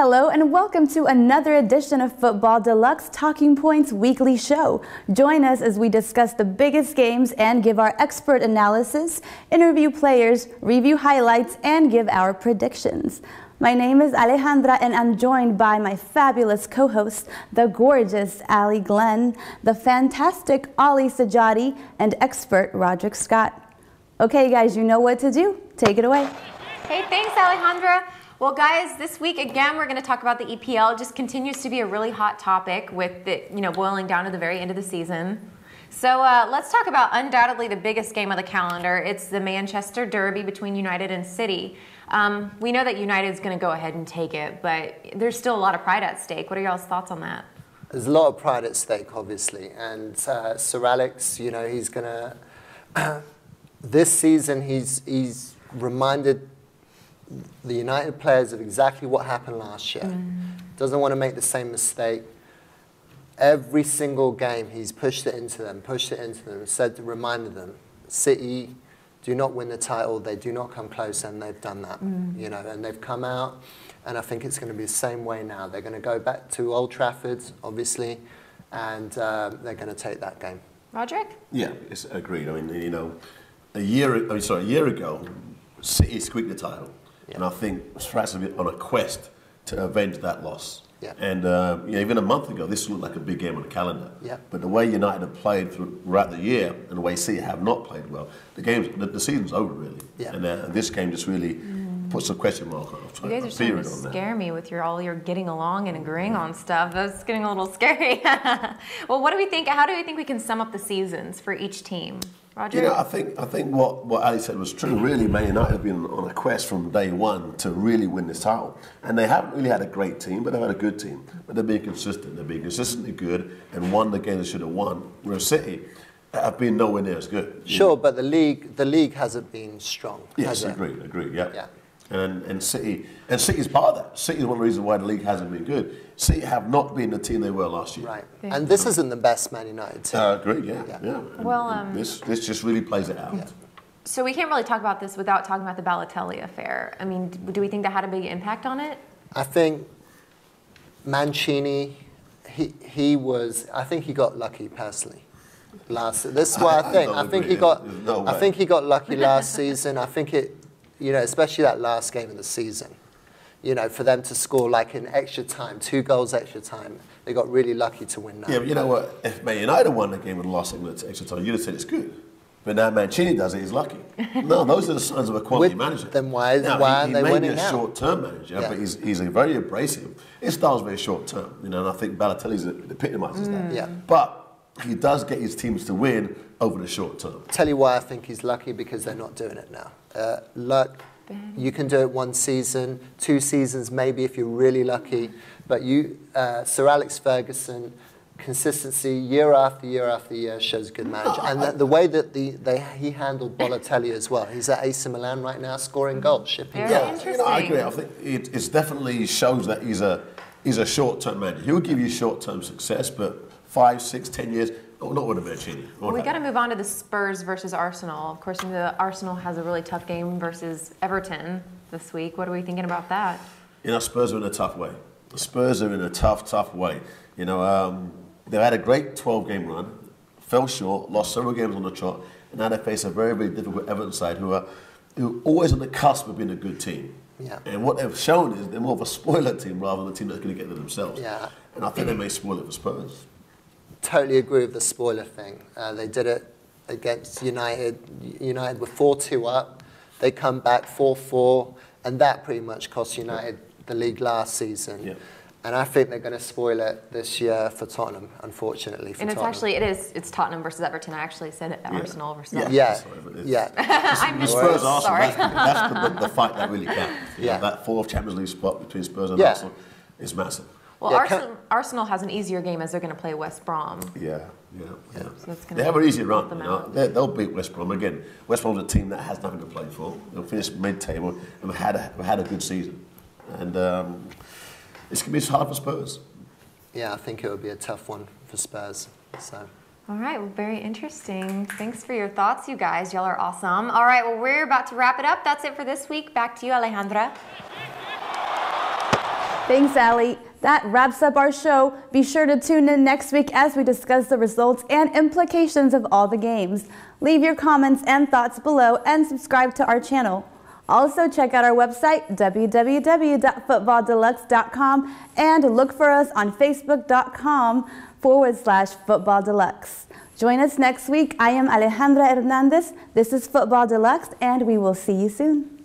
Hello and welcome to another edition of Football Deluxe Talking Points weekly show. Join us as we discuss the biggest games and give our expert analysis, interview players, review highlights, and give our predictions. My name is Alejandra and I'm joined by my fabulous co-hosts, the gorgeous Ali Glenn, the fantastic Ali Sajadi, and expert Roderick Scott. Okay guys, you know what to do. Take it away. Hey, thanks Alejandra. Well, guys, this week, again, we're going to talk about the EPL. It just continues to be a really hot topic with it, boiling down to the very end of the season. So let's talk about undoubtedly the biggest game of the calendar. It's the Manchester Derby between United and City. We know that United is going to go ahead and take it, but there's still a lot of pride at stake. What are y'all's thoughts on that? There's a lot of pride at stake, obviously. And Sir Alex, he's going to... this season, he's reminded the United players of exactly what happened last year. Doesn't want to make the same mistake. Every single game, he's pushed it into them, reminded them, City do not win the title, they do not come close, and they've done that. And they've come out, and I think it's going to be the same way now. They're going to go back to Old Trafford, obviously, and they're going to take that game. Roderick? Yeah, it's agreed. I mean, a year ago, City squeaked the title. And I think France have been on a quest to avenge that loss. Yeah. And even a month ago, this looked like a big game on the calendar. Yeah. But the way United have played throughout the year and the way City have not played well, the season's over really. Yeah. And this game just really puts a question mark on it. You guys are starting to scare me with all your getting along and agreeing on stuff. That's getting a little scary. Well, what do we think? How do we think we can sum up the seasons for each team? Roger? I think what Ali said was true. Really, Man United have been on a quest from day one to really win this title. And they haven't really had a great team, but they've had a good team. But they're being consistent. They're being consistently good and won the game they should have won. Whereas City have been nowhere near as good. Sure, but the league hasn't been strong. Yes, agreed, yeah. And City's part of that. City's one of the reasons why the league hasn't been good. City have not been the team they were last year. Right. And this isn't the best Man United team. Agreed, yeah. Well, this just really plays it out. Yeah. So we can't really talk about this without talking about the Balotelli affair. I mean, do we think that had a big impact on it? I think Mancini, I think he got lucky personally. This is what I think. I think he got lucky last season. I think especially that last game of the season, for them to score like in extra time, 2 goals extra time, they got really lucky to win that. Yeah, but you know what? If Man United won the game with the last segment to extra time, you'd have said it's good. But now Mancini does it, he's lucky. No, those are the signs of a quality manager. Then why aren't they winning now? He may be a short-term manager, but he's a very abrasive. His style's very short-term, and I think Balotelli's epitomises that. Yeah. But he does get his teams to win over the short term. Tell you why I think he's lucky, because they're not doing it now. Luck, you can do it 1 season, 2 seasons maybe if you're really lucky, but Sir Alex Ferguson, consistency year after year after year shows good manager. And the way that he handled Balotelli as well. He's at AC Milan right now, scoring goals, shipping goals. I agree. I think it definitely shows that he's a short-term manager. He'll give you short-term success, but 5, 6, 10 years, not with a Mancini. Well, we got to move on to the Spurs versus Arsenal. Of course, the Arsenal has a really tough game versus Everton this week. What are we thinking about that? Spurs are in a tough way. The Spurs are in a tough way. They've had a great 12-game run, fell short, lost several games on the trot, and now they face a very, very difficult Everton side who are always on the cusp of being a good team. Yeah. And what they've shown is they're more of a spoiler team rather than a team that's going to get there themselves. Yeah. And I think they may spoil it for Spurs. Totally agree with the spoiler thing. They did it against United. United were 4-2 up. They come back 4-4, and that pretty much cost United the league last season. Yeah. And I think they're going to spoil it this year for Tottenham, unfortunately. It's Tottenham versus Everton. I actually said Arsenal versus Everton. Yeah. I missed Spurs, Arsenal. Sorry. That's the fight that really counts. That 4th Champions League spot between Spurs and Arsenal is massive. Well, Arsenal has an easier game as they're going to play West Brom. Yeah. So they have an easier run. They'll beat West Brom again. West Brom's a team that has nothing to play for. They'll finish mid-table and had a good season, and it's going to be hard for Spurs. Yeah, I think it would be a tough one for Spurs. So. All right, well, very interesting. Thanks for your thoughts, you guys. Y'all are awesome. All right, well, we're about to wrap it up. That's it for this week. Back to you, Alejandra. Thanks, Allie. That wraps up our show. Be sure to tune in next week as we discuss the results and implications of all the games. Leave your comments and thoughts below and subscribe to our channel. Also, check out our website, www.footballdeluxe.com, and look for us on facebook.com/footballdeluxe. Join us next week. I am Alejandra Hernandez. This is Football Deluxe, and we will see you soon.